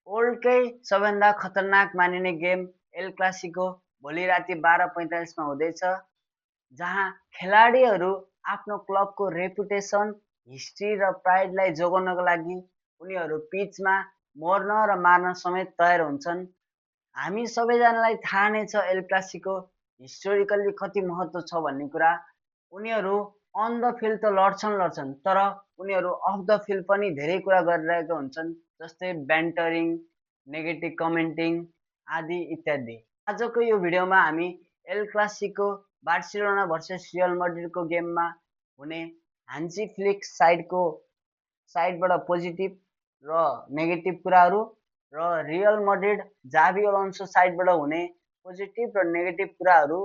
वर्ल्डकै सबैभन्दा खतरनाक मानिने गेम एल क्लासिको भोलि राति 12:45 मा हुँदैछ, जहाँ खेलाडीहरू आफ्नो क्लबको रेपुटेसन, हिस्ट्री र प्राइडलाई जोगाउनको लागि उनीहरू पिचमा मर्न र मार्न समेत तयार हुन्छन्। हामी सबैजनालाई थाहा नै छ एल क्लासिको हिस्टोरिकल्ली कति महत्त्व छ भन्ने कुरा। उनीहरू अन द फिल्ड त लड्छन् तर उनीहरू अफ द फिल्ड पनि धेरै कुरा गरिरहेका हुन्छन्, जस्तै ब्यान्टरिङ, नेगेटिभ कमेन्टिङ आदि इत्यादि। आजको यो भिडियोमा हामी El Clasico Barcelona versus Real मड्रिडको गेममा हुने हान्सी फ्लिक साइडबाट पोजिटिभ र नेगेटिभ कुराहरू र रियल मड्रिड जाभी अलोन्सो साइडबाट हुने पोजिटिभ र नेगेटिभ कुराहरू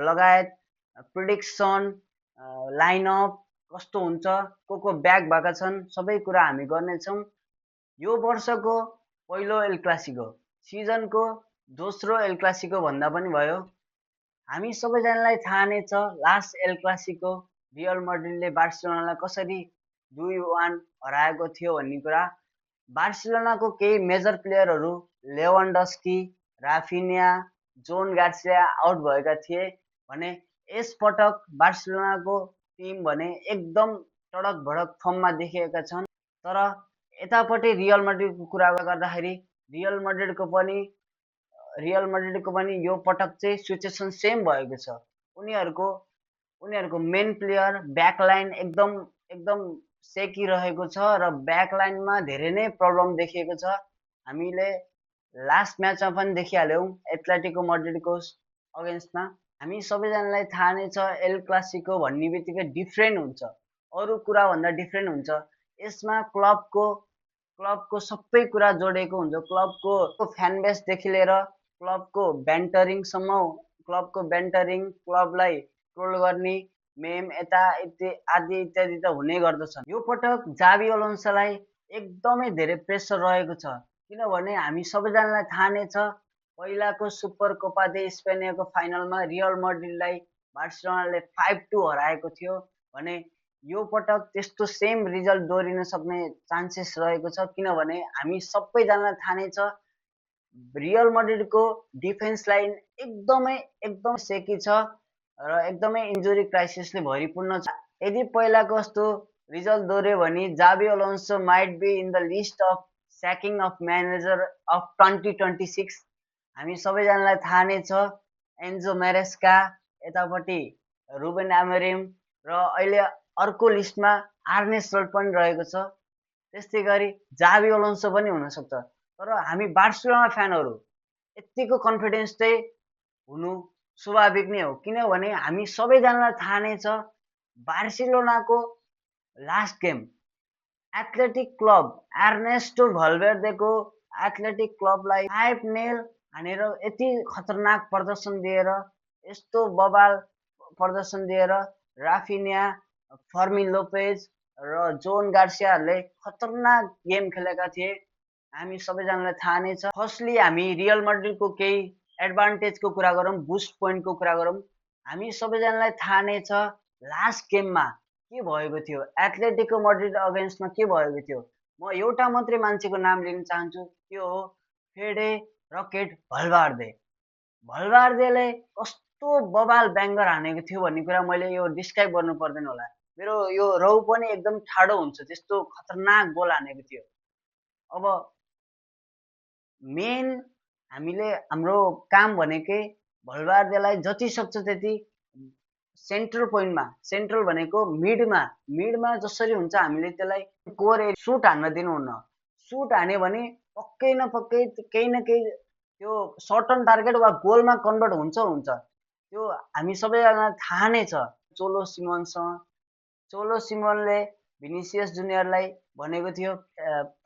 लगायत प्रिडिक्सन, लाइनअप कस्तो हुन्छ, को ब्याक भएका छन्, सबै कुरा हामी गर्नेछौँ। यो वर्षको पहिलो एल क्लासिको, सिजनको दोस्रो एल क्लासिको भन्दा पनि भयो। हामी सबैजनालाई थाहा नै छ लास्ट एल क्लासिको रियल मड्रिडले बार्सिलोनालाई कसरी 2-1 हराएको थियो भन्ने कुरा। बार्सिलोनाको केही मेजर प्लेयरहरू लेवान्डस्की, राफिनिया, जोन गार्सिया आउट भएका थिए भने यसपटक बार्सिलोनाको टिम भने एकदम टडक भडक फर्ममा देखिएका छन्। तर यतापट्टि रियल मड्रिडको कुरा गर्दाखेरि रियल मड्रिडको पनि यो पटक चाहिँ सिचुएसन सेम भएको छ। उनीहरूको मेन प्लेयर ब्याकलाइन एकदम सेकिरहेको छ र ब्याकलाइनमा धेरै नै प्रब्लम देखिएको छ। हामीले लास्ट म्याचमा पनि देखिहाल्यौँ एथलेटिको मड्रिडको अगेन्स्टमा। हामी सबैजनालाई थाहा नै छ एल क्लासिको भन्ने बित्तिकै डिफ्रेन्ट हुन्छ, अरू कुराभन्दा डिफ्रेन्ट हुन्छ। यसमा क्लबको सबै कुरा जोडिएको हुन्छ, क्लबको फ्यान बेसदेखि लिएर क्लबको ब्यान्टरिङसम्म, क्लबलाई ट्रोल गर्ने मेम आदि इत्यादि त हुने गर्दछन्। यो पटक जाभी अलोन्सोलाई एकदमै धेरै प्रेसर रहेको छ, किनभने हामी सबैजनालाई थाहा नै छ पहिलाको सुपर कोपा दे स्पेनियाको फाइनलमा रियल मड्रिडलाई बार्सिलोनाले 5-2 हराएको थियो भने यो पटक त्यस्तो सेम रिजल्ट दोहोरिन सक्ने चान्सेस रहेको छ, किनभने हामी सबैजनालाई थाहा नै छ रियल मड्रिडको डिफेन्स लाइन एकदम सेकी छ र एकदमै इन्जुरी क्राइसिसले भरिपूर्ण छ। यदि पहिलाको जस्तो रिजल्ट दोहोऱ्यो भने जाभी Alonso might be in the list of sacking of manager of 2026। हामी सबैजनालाई थाहा नै छ एन्जो मेरेस्का, यतापट्टि रुबेन आमोरिम र अहिले अर्को लिस्टमा आर्ने स्लोट पनि रहेको छ। त्यस्तै गरी जाभी अलोन्सो पनि हुनसक्छ। तर हामी बार्सिलोना फ्यानहरू यत्तिको कन्फिडेन्स चाहिँ हुनु स्वाभाविक नै हो, किनभने हामी सबैजनालाई थाहा नै छ बार्सिलोनाको last game Athletic Club Ernesto भल्भेर्देको एथलेटिक क्लबलाई 5-0 हानेर यति खतरनाक प्रदर्शन दिएर, यस्तो बबाल प्रदर्शन दिएर राफिनिया, फर्मिन लोपेज र जोन गार्सियाहरूले खतरनाक गेम खेलेका थिए। हामी सबैजनालाई थाहा नै छ। फर्स्टली हामी रियल मड्रिडको केही एडभान्टेजको कुरा गरौँ, बुस्ट पोइन्टको कुरा गरौँ। हामी सबैजनालाई थाहा नै छ लास्ट गेममा के भएको थियो, एथलेटिको मड्रिड अगेन्स्टमा के भएको थियो। म एउटा मात्रै मान्छेको नाम लिन चाहन्छु, त्यो हो फेडे रकेट भल्भार्देले कस्तो बबाल ब्याङ्गर हानेको थियो भन्ने कुरा मैले यो डिस्क्राइब गर्नु पर्दैन होला। मेरो यो रौँ पनि एकदम ठाडो हुन्छ, त्यस्तो खतरनाक गोल हानेको थियो। अब मेन हामीले हाम्रो काम भनेकै भल्भार्देलाई जति सक्छ त्यति सेन्ट्रल भनेको मिडमा जसरी हुन्छ हामीले त्यसलाई कोर सुट हान्न दिनुहुन्न। सुट हान्यो भने पक्कै न पक्कै केही न केही त्यो सर्ट अन टार्गेट वा गोलमा कन्भर्ट हुन्छ। त्यो हामी सबैजनालाई थाहा नै छ। चोलो सिमोनले भिनिसियस जुनियरलाई भनेको थियो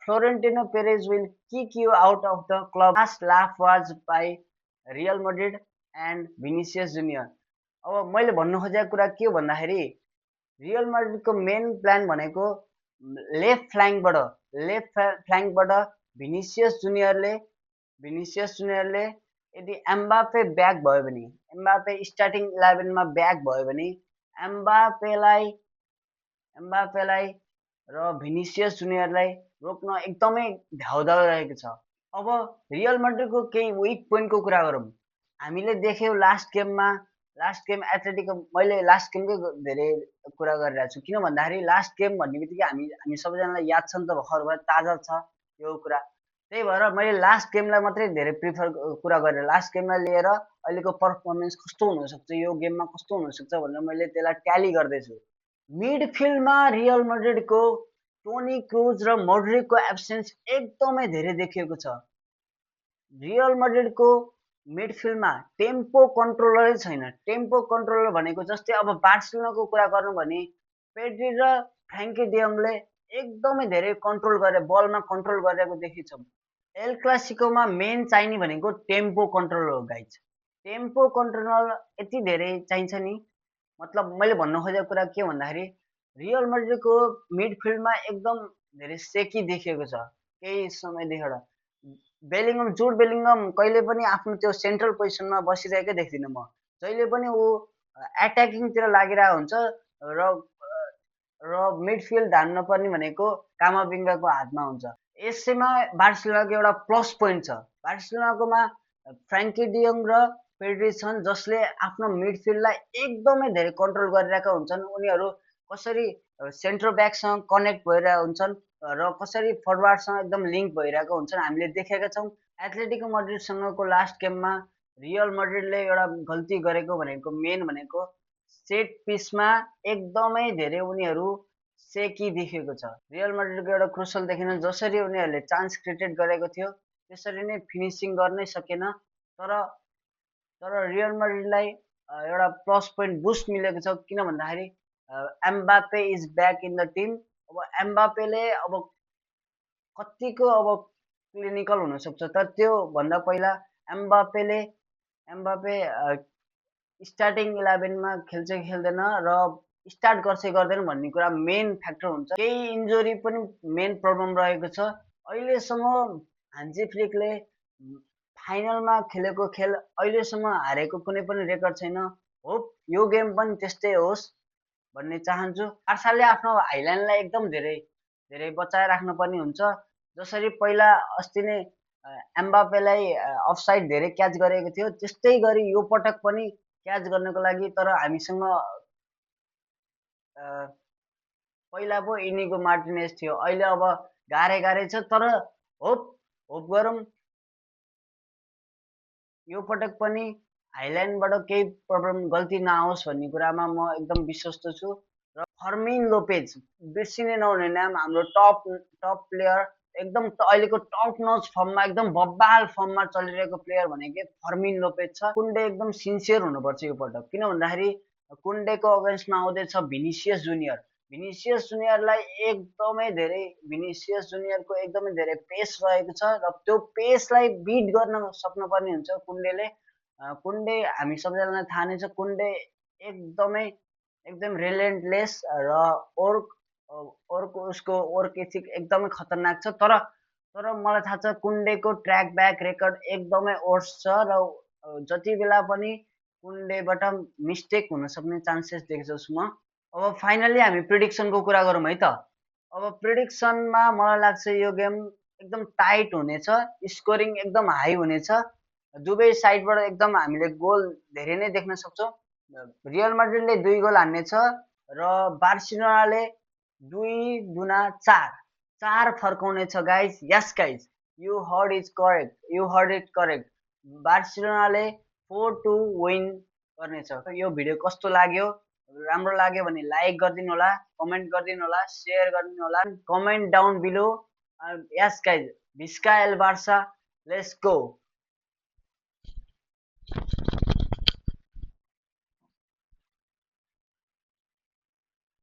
Florentino Perez will kick you out of the club. Last laugh was by Real Madrid and Vinicius Junior. अब मैले भन्नु खोजेको कुरा के हो भन्दाखेरि रियल मड्रिडको मेन प्लान भनेको लेफ्ट फ्ल्याङ्कबाट भिनिसियस जुनियरले यदि एम्बापे ब्याक भयो भने, एम्बापे स्टार्टिङ 11मा ब्याक भयो भने एम्बापेलाई र भिनिसियस जुनियरलाई रोक्न एकदमै धाउधाउ रहेको छ। अब रियल माड्रिडको केही विक पोइन्टको कुरा गरौँ। हामीले देख्यौँ लास्ट गेम एथलेटिको, मैले लास्ट गेमकै धेरै कुरा गरिरहेको छु, किन भन्दाखेरि लास्ट गेम भन्ने बित्तिकै हामी सबैजनालाई याद छ नि त, भर्खर भएर ताजा छ यो कुरा। त्यही भएर मैले लास्ट गेमलाई मात्रै धेरै प्रिफर कुरा गरेँ। लास्ट गेमलाई लिएर अहिलेको पर्फर्मेन्स कस्तो हुनसक्छ, यो गेममा कस्तो हुनसक्छ भनेर मैले त्यसलाई ट्याली गर्दैछु। मिडफिल्डमा रियल माड्रिडको टोनी क्रुज र मोड्रिकको एब्सेन्स एकदमै धेरै देखिएको छ। रियल माड्रिडको मिडफिल्डमा टेम्पो कन्ट्रोलरै छैन। टेम्पो कन्ट्रोलर भनेको जस्तै अब बार्सिलोनाको कुरा गर्नु भने पेड्री र फ्र्याङ्की डियङले एकदमै धेरै कन्ट्रोल गरे, बलमा कन्ट्रोल गरेको देखिन्छौँ। एल क्लासिकोमा मेन चाहिने भनेको टेम्पो कन्ट्रोल हो गाइज। टेम्पो कन्ट्रोलर यति धेरै चाहिन्छ नि, मतलब मैले भन्नु खोजेको कुरा के भन्दाखेरि रियल माड्रिडको मिडफिल्डमा एकदम धेरै सेकी देखिएको छ केही समयदेखि। जुड बेलिङम कहिले पनि आफ्नो त्यो सेन्ट्रल पोजिसनमा बसिरहेकै देख्दिनँ म। जहिले पनि ऊ एट्याकिङतिर लागिरहेको हुन्छ र र मिडफिल्ड धान्न पर्ने भनेको कामाविङ्गाको हातमा हुन्छ। यसैमा बार्सिलोनाको एउटा प्लस पोइन्ट छ। बार्सिलोनाकोमा फ्र्याङ्की डियङ र पेड्री छन्, जसले आफ्नो मिडफिल्डलाई एकदमै धेरै कन्ट्रोल गरिरहेका हुन्छन्। उनीहरू कसरी सेन्ट्रल ब्याकसँग कनेक्ट भइरहेका हुन्छन् र कसरी फरवार्डसँग एकदम लिङ्क भइरहेको हुन्छन् हामीले देखेका छौँ। एथलेटिको माड्रिडसँगको लास्ट गेममा रियल माड्रिडले एउटा गल्ती गरेको भनेको मेन भनेको सेट पिसमा एकदमै धेरै उनीहरू सेकी देखेको छ। रियल माड्रिडको एउटा क्रुसल देखिन, जसरी उनीहरूले चान्स क्रिएट गरेको थियो त्यसरी नै फिनिसिङ गर्नै सकेन। तर रियल माड्रिडलाई एउटा प्लस पोइन्ट बुस्ट मिलेको छ, किन भन्दाखेरि Mbappe is back in the team. अब एम्बापेले अब कतिको अब क्लिनिकल हुनसक्छ, तर त्योभन्दा पहिला एम्बापे स्टार्टिङ 11मा खेल्छ कि खेल्दैन र स्टार्ट गर्छ गर्दैन भन्ने कुरा मेन फ्याक्टर हुन्छ। केही इन्जुरी पनि मेन प्रब्लम रहेको छ। अहिलेसम्म हान्जी फ्लिकले फाइनलमा खेलेको खेल अहिलेसम्म हारेको कुनै पनि रेकर्ड छैन। होप यो गेम पनि त्यस्तै होस् भन्ने चाहन्छु। बार्साले आफ्नो हाइल्यान्डलाई एकदम धेरै धेरै बचाएर राख्नुपर्ने हुन्छ। जसरी पहिला अस्ति नै एम्बापेलाई अफसाइड धेरै क्याच गरेको थियो, त्यस्तै गरी यो पटक पनि क्याच गर्नको लागि। तर हामीसँग पहिला पो इनिगो मार्टिनेज थियो, अहिले अब गाह्रै छ। तर होप गरौँ यो पटक पनि हाइल्यान्डबाट केही प्रब्लम गल्ती नआओस् भन्ने कुरामा म एकदम विश्वस्त छु। र फर्मिन लोपेज बिर्सिनै नहुने नाम, हाम्रो टप प्लेयर, एकदम अहिलेको टप नच फर्ममा एकदम बब्बाल फर्ममा चलिरहेको प्लेयर भनेको फर्मिन लोपेज छ। कुन्डे एकदम सिन्सियर हुनुपर्छ यो पटक, किन भन्दाखेरि कुन्डेको अगेन्स्टमा आउँदैछ भिनिसियस जुनियर। भिनिसियस जुनियरको एकदमै धेरै पेस रहेको छ र त्यो पेसलाई बिट गर्न सक्नुपर्ने हुन्छ कुन्डेले। कुन्डे हामी सबैजनालाई थाहा नै छ, कुन्डे एकदम रिलेन्टलेस र उसको वर्क एथिक एकदमै खतरनाक छ। तर मलाई थाहा छ कुन्डेको ट्र्याक ब्याक रेकर्ड एकदमै वर्स छ र जति बेला पनि कुन्डेबाट मिस्टेक हुन सक्ने चान्सेस देख्छु म। अब फाइनली हामी प्रिडिक्सनको कुरा गरौँ है त। अब प्रिडिक्सनमा मलाई लाग्छ यो गेम एकदम टाइट हुनेछ, स्कोरिङ एकदम हाई हुनेछ। दुवै साइडबाट एकदम हामीले गोल धेरै नै देख्न सक्छौँ। रियल माड्रिडले 2 गोल हान्नेछ र बार्सिलोनाले 2 दुना 4 फर्काउनेछ guys. Yes guys, you heard it correct. बार्सिलोनाले 4-2 विन गर्नेछ। यो भिडियो कस्तो लाग्यो? राम्रो लाग्यो भने लाइक गरिदिनु होला, कमेन्ट गरिदिनु होला, सेयर गरिदिनु होला, comment down below. Yes guys, Visca El Barca, let's go.